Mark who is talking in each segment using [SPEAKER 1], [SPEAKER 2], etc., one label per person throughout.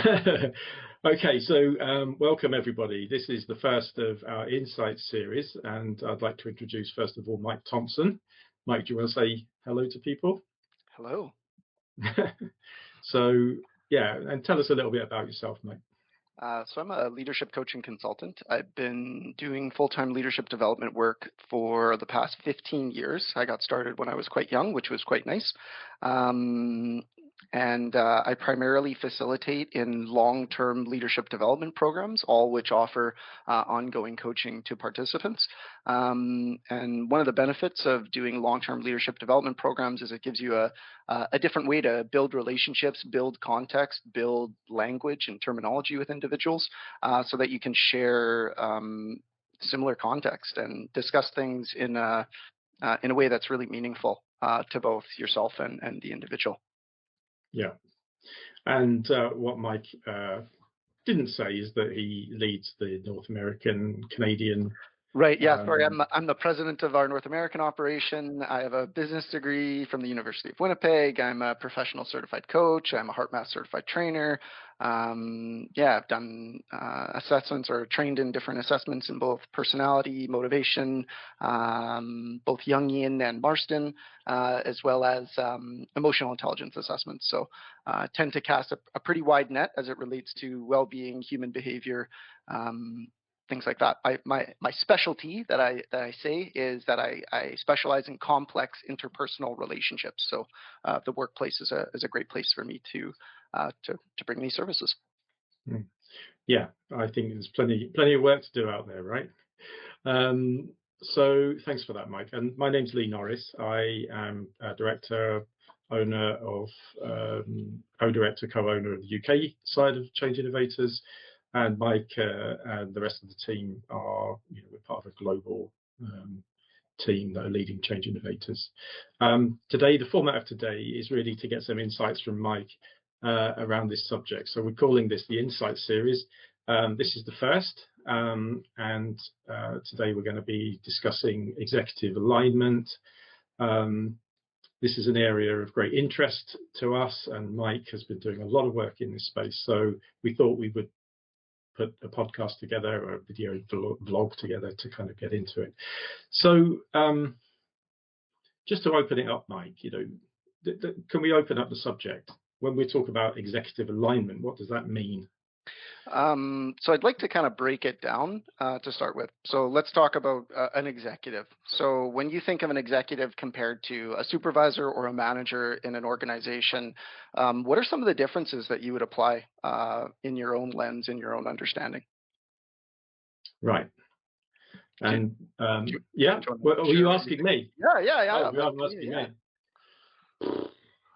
[SPEAKER 1] Okay, so welcome everybody. This is the first of our Insights series, and I'd like to introduce first of all Mike Thompson. Mike, do you want to say hello to people?
[SPEAKER 2] Hello.
[SPEAKER 1] So, yeah, and tell us a little bit about yourself, Mike.
[SPEAKER 2] So I'm a leadership coach and consultant. I've been doing full-time leadership development work for the past 15 years. I got started when I was quite young, which was quite nice. And I primarily facilitate in long-term leadership development programs, all which offer ongoing coaching to participants. And one of the benefits of doing long-term leadership development programs is it gives you a different way to build relationships, build context, build language and terminology with individuals, so that you can share similar context and discuss things in a way that's really meaningful to both yourself and the individual.
[SPEAKER 1] Yeah, and what Mike didn't say is that he leads the North American, Canadian.
[SPEAKER 2] Right. Yeah. Sorry, I'm the president of our North American operation. I have a business degree from the University of Winnipeg. I'm a professional certified coach. I'm a HeartMath certified trainer. I've done assessments or trained in different assessments in both personality, motivation, both Jungian and Marston, as well as emotional intelligence assessments. So tend to cast a pretty wide net as it relates to well-being, human behavior, things like that. My specialty that I say is that I specialize in complex interpersonal relationships. So the workplace is a great place for me to bring these services.
[SPEAKER 1] Yeah, I think there's plenty of work to do out there, right? So thanks for that, Mike. And my name's Lee Norris. I am a director, owner of co-director, co-owner of the UK side of Change Innovators. And Mike and the rest of the team are, we're part of a global team that are leading Change Innovators. Today, the format of today is really to get some insights from Mike around this subject. So we're calling this the Insights series. This is the first, and today we're going to be discussing executive alignment. This is an area of great interest to us, and Mike has been doing a lot of work in this space. So we thought we would put a podcast together or a video vlog together to kind of get into it. So just to open it up, Mike, can we open up the subject? When we talk about executive alignment, what does that mean?
[SPEAKER 2] So I'd like to kind of break it down to start with. So let's talk about an executive. So when you think of an executive compared to a supervisor or a manager in an organization, what are some of the differences that you would apply in your own lens, in your own understanding?
[SPEAKER 1] Right. And were you asking me?
[SPEAKER 2] Yeah.
[SPEAKER 1] Oh, you're asking me.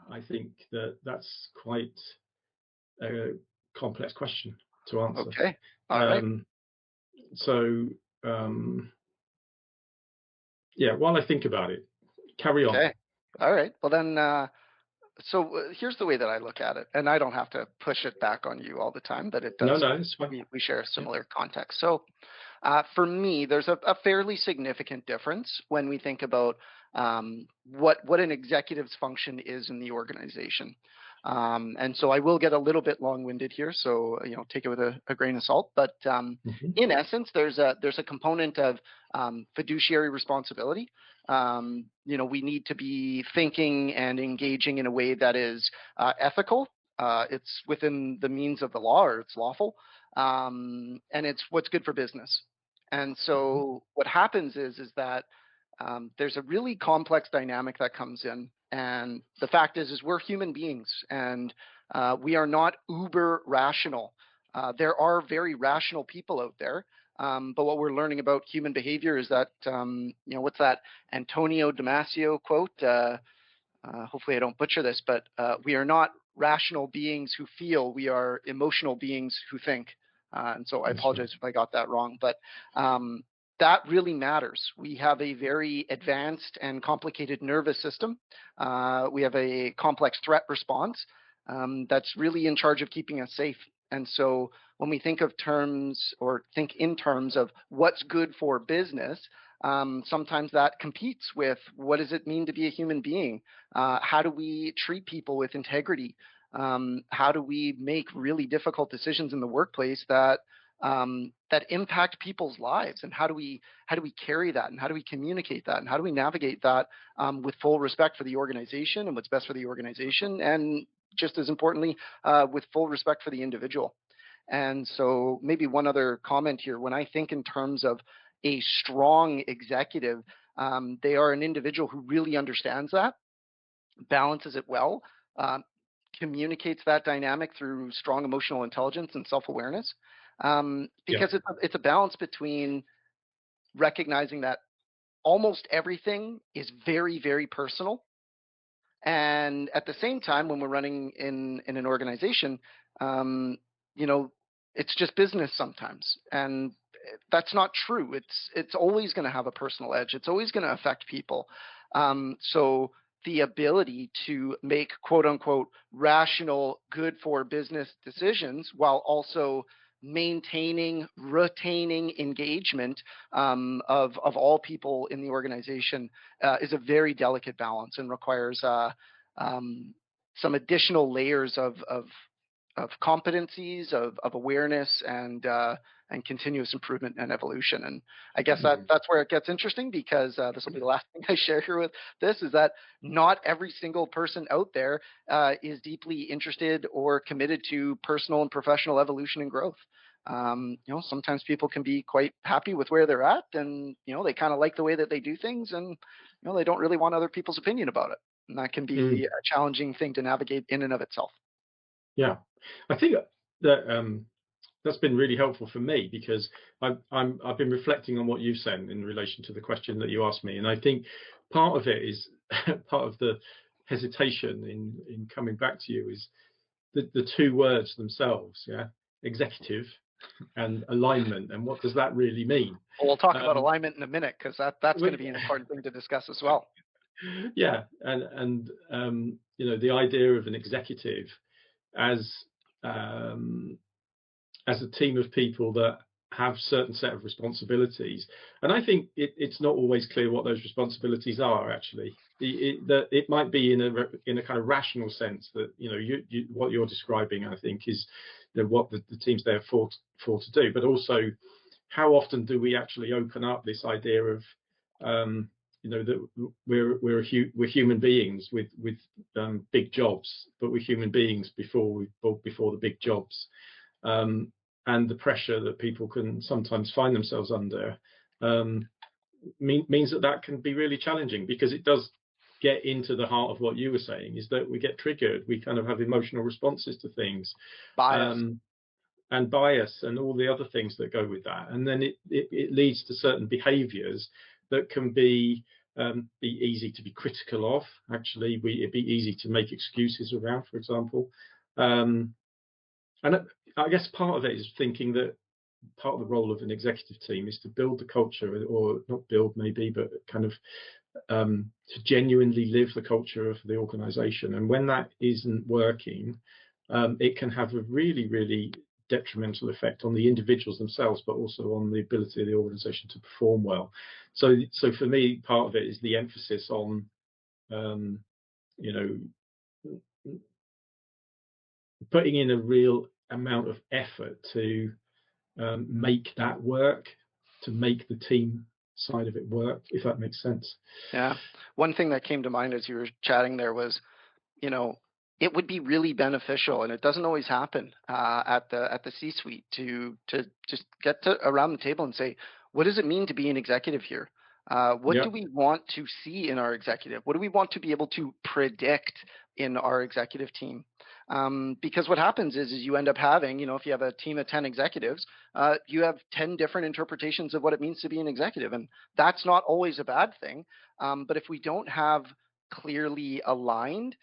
[SPEAKER 1] I think that's quite a complex question to answer.
[SPEAKER 2] Okay. All right.
[SPEAKER 1] So, while I think about it, carry on.
[SPEAKER 2] Okay. All right. Well, then, so here's the way that I look at it, and I don't have to push it back on you all the time, but it does.
[SPEAKER 1] No, it's fine.
[SPEAKER 2] We share a similar context. So for me, there's a fairly significant difference when we think about what an executive's function is in the organization. And so I will get a little bit long-winded here, so take it with a grain of salt. But in essence, there's a component of fiduciary responsibility. We need to be thinking and engaging in a way that is ethical. It's within the means of the law, or it's lawful, and it's what's good for business. And so what happens is that there's a really complex dynamic that comes in. And the fact is we're human beings, and we are not uber rational. There are very rational people out there. But what we're learning about human behavior is that, what's that Antonio Damasio quote? Hopefully I don't butcher this, but we are not rational beings who feel, we are emotional beings who think. And so I apologize if I got that wrong, but that really matters. We have a very advanced and complicated nervous system. We have a complex threat response that's really in charge of keeping us safe. And so when we think of terms, or think in terms of what's good for business, sometimes that competes with what does it mean to be a human being? How do we treat people with integrity? How do we make really difficult decisions in the workplace that that impact people's lives, and how do we carry that, and how do we communicate that, and how do we navigate that with full respect for the organization and what's best for the organization, and just as importantly, with full respect for the individual. And so maybe one other comment here: when I think in terms of a strong executive, they are an individual who really understands that, balances it well, um, communicates that dynamic through strong emotional intelligence and self-awareness,
[SPEAKER 1] Yeah.
[SPEAKER 2] because it's a balance between recognizing that almost everything is very, very personal, and at the same time, when we're running in an organization, um, you know, it's just business sometimes, and that's not true. It's always going to have a personal edge. It's always going to affect people. So the ability to make quote unquote rational, good for business decisions while also maintaining, retaining engagement of all people in the organization is a very delicate balance, and requires some additional layers of competencies, of awareness, and continuous improvement and evolution. And I guess that's where it gets interesting, because this will be the last thing I share here with this, is that not every single person out there is deeply interested or committed to personal and professional evolution and growth. Sometimes people can be quite happy with where they're at, and they kind of like the way that they do things, and they don't really want other people's opinion about it. And that can be a challenging thing to navigate in and of itself.
[SPEAKER 1] Yeah, I think that that's been really helpful for me, because I've been reflecting on what you've said in relation to the question that you asked me, and I think part of it is part of the hesitation in coming back to you is the two words themselves, yeah, executive and alignment, and what does that really mean?
[SPEAKER 2] Well, we'll talk about alignment in a minute, because that's going to be an important thing to discuss as well.
[SPEAKER 1] Yeah, and the idea of an executive as a team of people that have certain set of responsibilities, and I think it's not always clear what those responsibilities are. Actually, it might be in a kind of rational sense that what you're describing, I think, is what the team's there for to do, but also how often do we actually open up this idea of that we're human beings with big jobs, but we're human beings before the big jobs, and the pressure that people can sometimes find themselves under means that can be really challenging, because it does get into the heart of what you were saying, is that we get triggered, we kind of have emotional responses to things,
[SPEAKER 2] bias.
[SPEAKER 1] And bias and all the other things that go with that, and then it leads to certain behaviors that can be easy to be critical of. Actually, it'd be easy to make excuses around, for example. And I guess part of it is thinking that part of the role of an executive team is to build the culture, or not build maybe, but kind of to genuinely live the culture of the organization. And when that isn't working, it can have a really, really detrimental effect on the individuals themselves, but also on the ability of the organization to perform well. So for me, part of it is the emphasis on putting in a real amount of effort to make that work, to make the team side of it work, if that makes sense.
[SPEAKER 2] Yeah. One thing that came to mind as you were chatting there was, it would be really beneficial, and it doesn't always happen at the C-suite, to just get around the table and say, what does it mean to be an executive here? What do we want to see in our executive? What do we want to be able to predict in our executive team? Because what happens is you end up having, if you have a team of 10 executives, you have 10 different interpretations of what it means to be an executive. And that's not always a bad thing. But if we don't have clearly aligned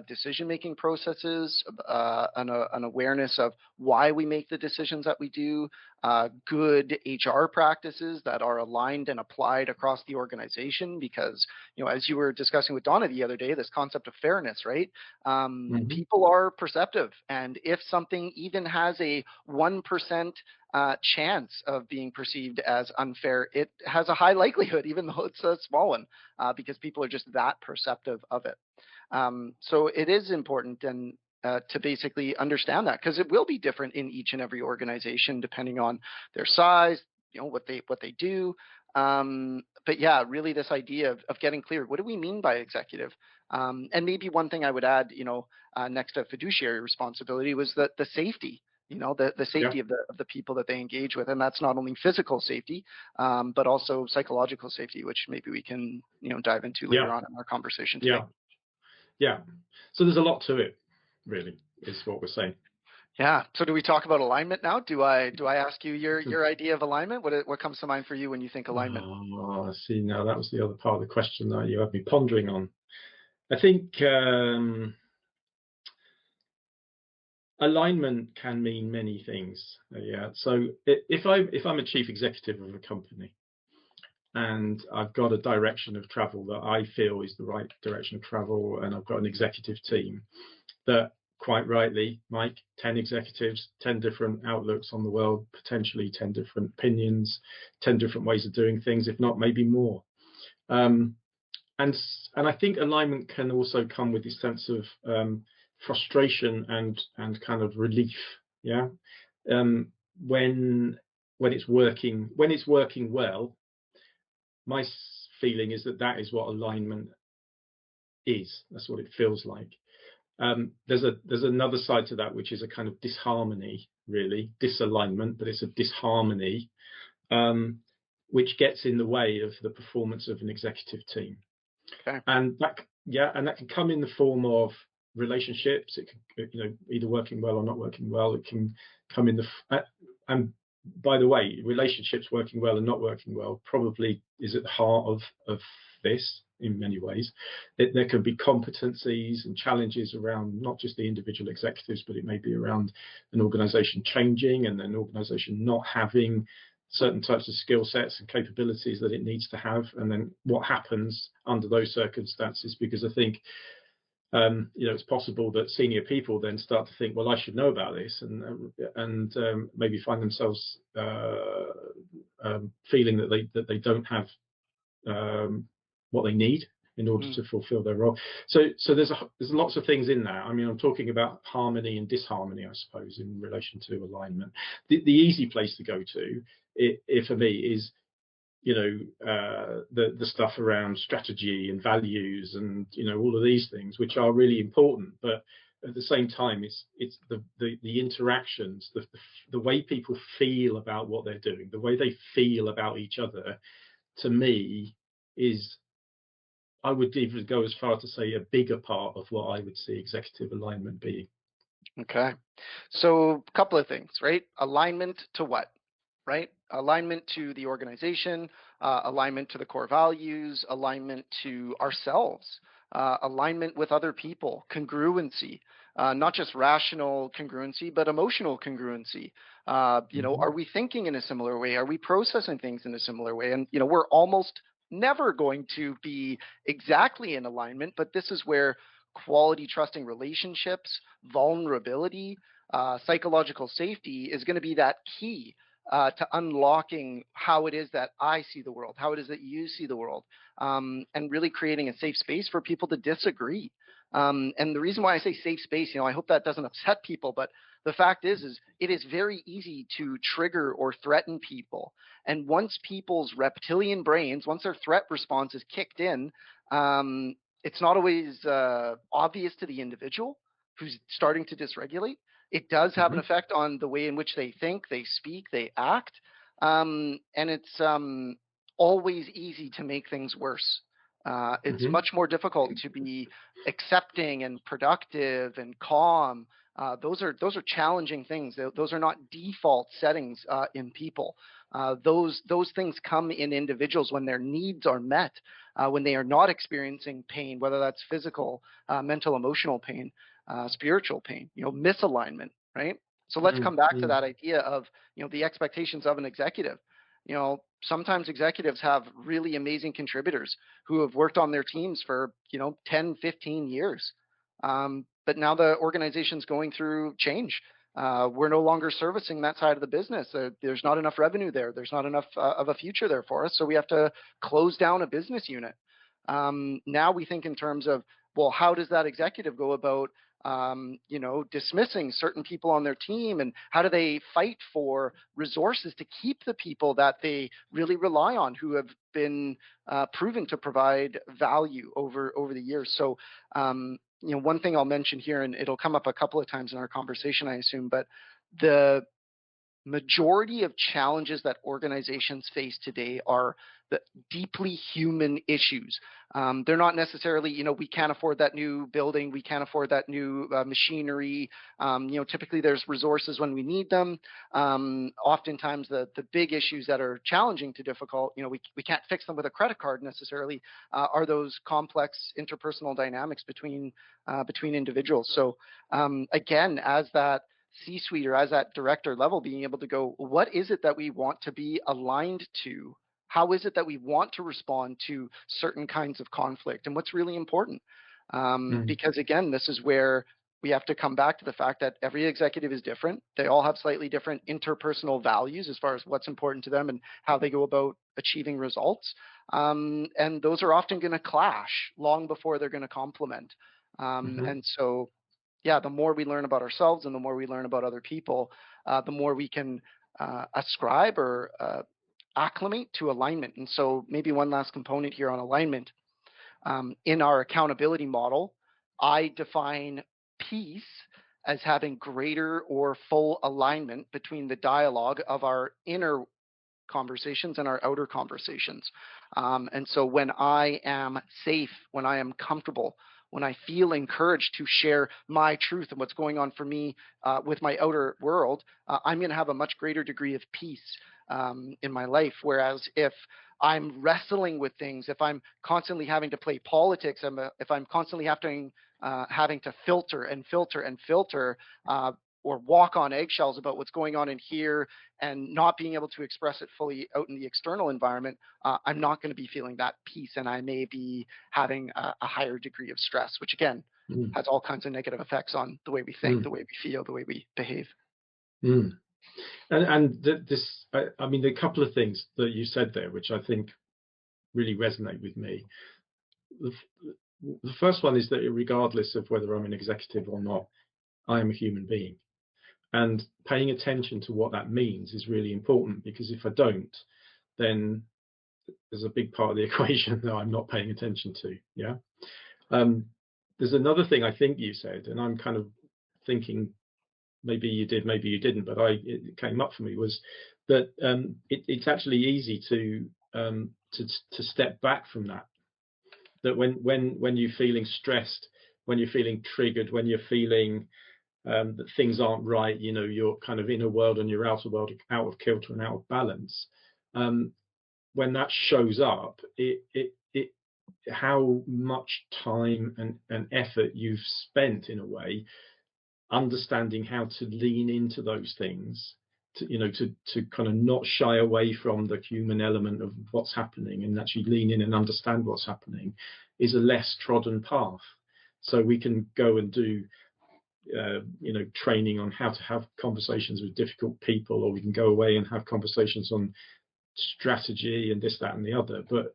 [SPEAKER 2] decision-making processes, an awareness of why we make the decisions that we do, good HR practices that are aligned and applied across the organization, because as you were discussing with Donna the other day, this concept of fairness, right? People are perceptive, and if something even has a 1% chance of being perceived as unfair, it has a high likelihood, even though it's a small one, because people are just that perceptive of it. So it is important, and to basically understand that, because it will be different in each and every organization depending on their size, what they do. But yeah, really this idea of getting clear. What do we mean by executive? And maybe one thing I would add, next to fiduciary responsibility was the safety. The
[SPEAKER 1] Yeah.
[SPEAKER 2] safety of the people that they engage with, and that's not only physical safety, but also psychological safety, which maybe we can dive into later on in our conversation today.
[SPEAKER 1] Yeah. So there's a lot to it, really, is what we're saying.
[SPEAKER 2] Yeah. So do we talk about alignment now? Do I ask you your idea of alignment? What comes to mind for you when you think alignment?
[SPEAKER 1] Oh, see, now that was the other part of the question that you had me pondering on. I think alignment can mean many things. Yeah. So if I'm a chief executive of a company and I've got a direction of travel that I feel is the right direction of travel, and I've got an executive team that, quite rightly, Mike, 10 executives, 10 different outlooks on the world, potentially 10 different opinions, 10 different ways of doing things, if not maybe more. And I think alignment can also come with this sense of frustration and kind of relief. Yeah. When it's working well, my feeling is that is what alignment is. That's what it feels like. There's another side to that, which is a kind of disharmony, really, disalignment, but it's a disharmony, which gets in the way of the performance of an executive team.
[SPEAKER 2] Okay.
[SPEAKER 1] And that can come in the form of relationships. It can, either working well or not working well. It can come in and by the way, relationships working well and not working well probably is at the heart of this in many ways. There can be competencies and challenges around not just the individual executives, but it may be around an organization changing and an organization not having certain types of skill sets and capabilities that it needs to have. And then what happens under those circumstances, because I think it's possible that senior people then start to think, well, I should know about this, and maybe find themselves feeling that they don't have what they need in order to fulfill their role. So there's lots of things in that. I mean, I'm talking about harmony and disharmony, I suppose, in relation to alignment. The easy place to go to, for me, is the stuff around strategy and values and all of these things, which are really important, but at the same time it's the interactions, the way people feel about what they're doing, the way they feel about each other, to me, is, I would even go as far to say, a bigger part of what I would see executive alignment being.
[SPEAKER 2] Okay. So a couple of things, right? Alignment to what? Right? Alignment to the organization, alignment to the core values, alignment to ourselves, alignment with other people, congruency, not just rational congruency, but emotional congruency. Are we thinking in a similar way? Are we processing things in a similar way? And, we're almost never going to be exactly in alignment, but this is where quality, trusting relationships, vulnerability, psychological safety is going to be that key to unlocking how it is that I see the world, how it is that you see the world, and really creating a safe space for people to disagree. And the reason why I say safe space, I hope that doesn't upset people, but the fact is it is very easy to trigger or threaten people. And once people's reptilian brains, once their threat response is kicked in, it's not always obvious to the individual who's starting to dysregulate. It does have an effect on the way in which they think, they speak, they act. And it's always easy to make things worse. It's much more difficult to be accepting and productive and calm. Those are challenging things. Those are not default settings in people. Those things come in individuals when their needs are met, when they are not experiencing pain, whether that's physical, mental, emotional pain, spiritual pain, misalignment, right? So let's come back to that idea of, the expectations of an executive. Sometimes executives have really amazing contributors who have worked on their teams for, 10, 15 years. But now the organization's going through change. We're no longer servicing that side of the business. There's not enough revenue there. There's not enough of a future there for us. So we have to close down a business unit. Now we think in terms of, well, how does that executive go about dismissing certain people on their team, and how do they fight for resources to keep the people that they really rely on, who have been proven to provide value over the years. So one thing I'll mention here, and it'll come up a couple of times in our conversation, I assume, but the majority of challenges that organizations face today are the deeply human issues. They're not necessarily, we can't afford that new building, we can't afford that new machinery. Typically there's resources when we need them. Oftentimes the big issues that are challenging to difficult, we can't fix them with a credit card necessarily, are those complex interpersonal dynamics between individuals. So again, as that C-suite or as that director level, being able to go, what is it that we want to be aligned to? How is it that we want to respond to certain kinds of conflict, and what's really important? Because again, this is where we have to come back to the fact that every executive is different. They all have slightly different interpersonal values as far as what's important to them and how they go about achieving results. And those are often going to clash long before they're going to complement. And so, yeah, the more we learn about ourselves and the more we learn about other people, the more we can ascribe or acclimate to alignment. And so maybe one last component here on alignment. In our accountability model, I define peace as having greater or full alignment between the dialogue of our inner conversations and our outer conversations. And so when I am safe, when I am comfortable, when I feel encouraged to share my truth and what's going on for me with my outer world, I'm going to have a much greater degree of peace in my life. Whereas if I'm wrestling with things, if I'm constantly having to play politics, if I'm constantly having to filter and filter and filter, or walk on eggshells about what's going on in here and not being able to express it fully out in the external environment, I'm not going to be feeling that peace, and I may be having a higher degree of stress, which again has all kinds of negative effects on the way we think, the way we feel, the way we behave.
[SPEAKER 1] And this, I mean, a couple of things that you said there, which I think really resonate with me. The first one is that regardless of whether I'm an executive or not, I am a human being. And paying attention to what that means is really important, because if I don't, then there's a big part of the equation that I'm not paying attention to. Yeah. There's another thing I think you said, and I'm kind of thinking maybe you did, maybe you didn't, but it came up for me, was that it's actually easy to step back from that. That when you're feeling stressed, when you're feeling triggered, when you're feeling that things aren't right, your kind of inner world and your outer world out of kilter and out of balance. When that shows up, how much time and effort you've spent in a way understanding how to lean into those things, to kind of not shy away from the human element of what's happening and actually lean in and understand what's happening, is a less trodden path. So we can go and do training on how to have conversations with difficult people, or we can go away and have conversations on strategy and this, that, and the other. But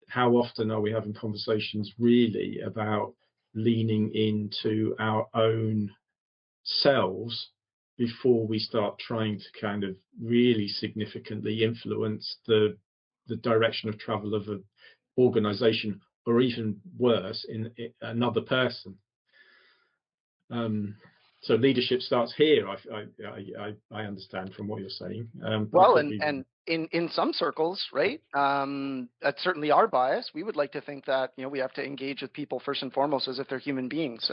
[SPEAKER 1] how often are we having conversations really about leaning into our own selves before we start trying to kind of really significantly influence the direction of travel of an organization, or even worse, in another person? So leadership starts here. I understand from what you're saying.
[SPEAKER 2] Well, and in some circles, right? That's certainly our bias. We would like to think that we have to engage with people first and foremost as if they're human beings.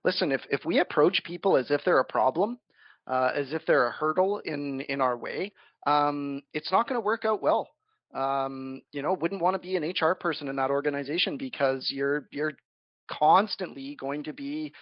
[SPEAKER 2] Listen, if we approach people as if they're a problem, as if they're a hurdle in our way, it's not going to work out well. Wouldn't want to be an HR person in that organization, because you're constantly going to be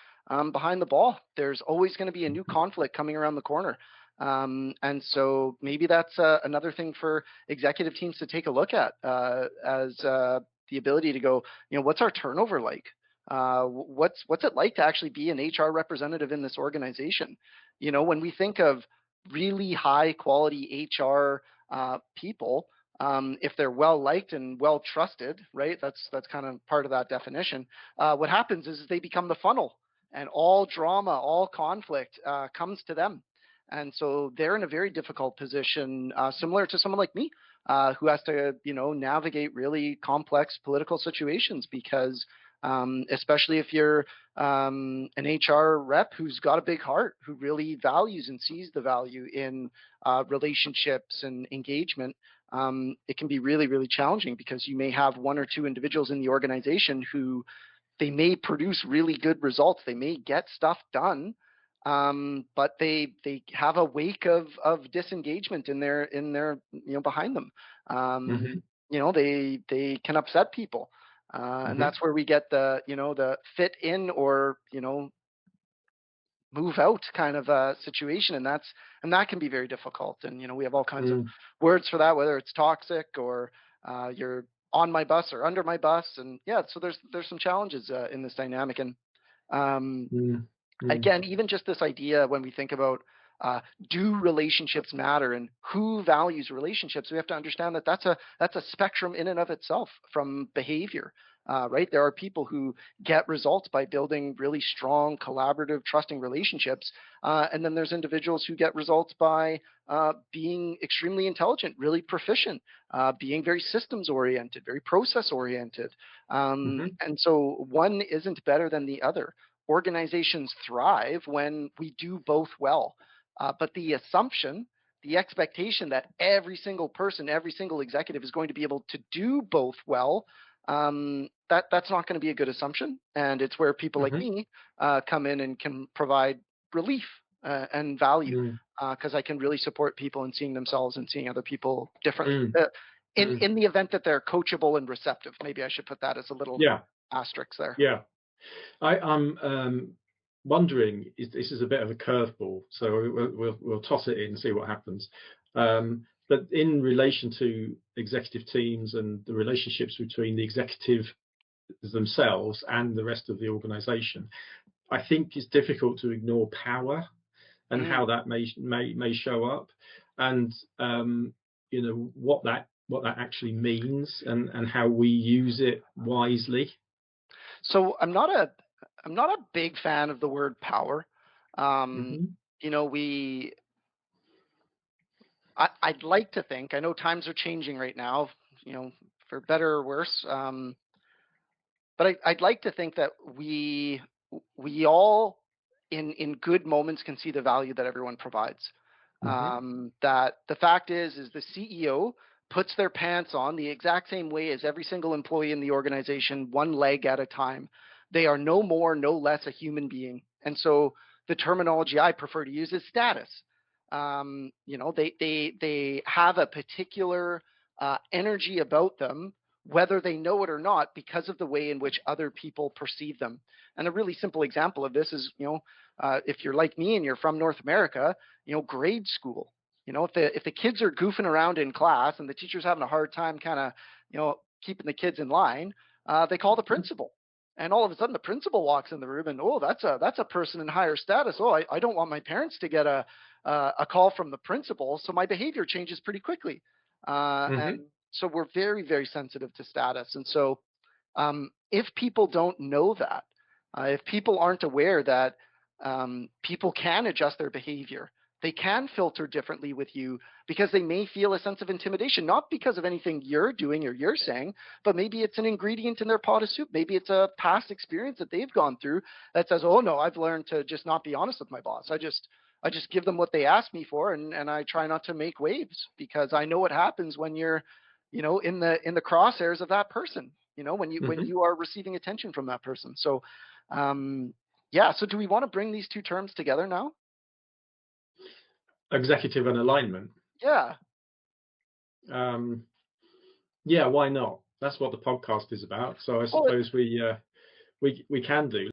[SPEAKER 2] behind the ball. There's always going to be a new conflict coming around the corner. And so maybe that's another thing for executive teams to take a look at, as the ability to go, what's our turnover like? What's it like to actually be an HR representative in this organization? When we think of really high quality HR people, if they're well liked and well trusted, right? That's kind of part of that definition. What happens is they become the funnel. and all drama, all conflict comes to them. And so they're in a very difficult position, similar to someone like me, who has to, navigate really complex political situations because, especially if you're an HR rep who's got a big heart, who really values and sees the value in relationships and engagement, it can be really, really challenging because you may have one or two individuals in the organization who they may produce really good results. They may get stuff done, but they have a wake of disengagement in their behind them. They can upset people, and that's where we get the fit in or move out kind of a situation, and that can be very difficult. And we have all kinds of words for that, whether it's toxic or you're on my bus or under my bus, and so there's some challenges in this dynamic. And again, even just this idea when we think about do relationships matter and who values relationships, we have to understand that that's a spectrum in and of itself from behavior. Right? There are people who get results by building really strong, collaborative, trusting relationships. And then there's individuals who get results by being extremely intelligent, really proficient, being very systems oriented, very process oriented. And so one isn't better than the other. Organizations thrive when we do both well. But the assumption, the expectation that every single person, every single executive is going to be able to do both well, that's not going to be a good assumption. And it's where people like me come in and can provide relief and value, because I can really support people in seeing themselves and seeing other people differently. In the event that they're coachable and receptive, maybe I should put that as a little asterisk there.
[SPEAKER 1] Yeah, I'm wondering, this is a bit of a curveball, so we'll toss it in and see what happens. But in relation to executive teams and the relationships between the executive themselves and the rest of the organization, I think it's difficult to ignore power and how that may show up, and what that actually means and how we use it wisely.
[SPEAKER 2] So I'm not a big fan of the word power. I'd like to think, I know times are changing right now, for better or worse. But I'd like to think that we all in good moments can see the value that everyone provides. That the fact is the CEO puts their pants on the exact same way as every single employee in the organization, one leg at a time. They are no more, no less a human being. And so the terminology I prefer to use is status. They have a particular energy about them, whether they know it or not, because of the way in which other people perceive them. And a really simple example of this is, if you're like me and you're from North America, grade school. If the kids are goofing around in class and the teacher's having a hard time kind of, keeping the kids in line, they call the principal. And all of a sudden the principal walks in the room and, oh, that's a person in higher status. Oh, I don't want my parents to get a call from the principal. So my behavior changes pretty quickly. And so we're very, very sensitive to status. And so if people don't know that, if people aren't aware that people can adjust their behavior, they can filter differently with you because they may feel a sense of intimidation, not because of anything you're doing or you're saying, but maybe it's an ingredient in their pot of soup. Maybe it's a past experience that they've gone through that says, oh no, I've learned to just not be honest with my boss. I just give them what they ask me for, and I try not to make waves because I know what happens when you're, in the crosshairs of that person, when you are receiving attention from that person. So, so do we want to bring these two terms together now?
[SPEAKER 1] Executive and alignment.
[SPEAKER 2] Yeah.
[SPEAKER 1] Why not? That's what the podcast is about. So I suppose we can do.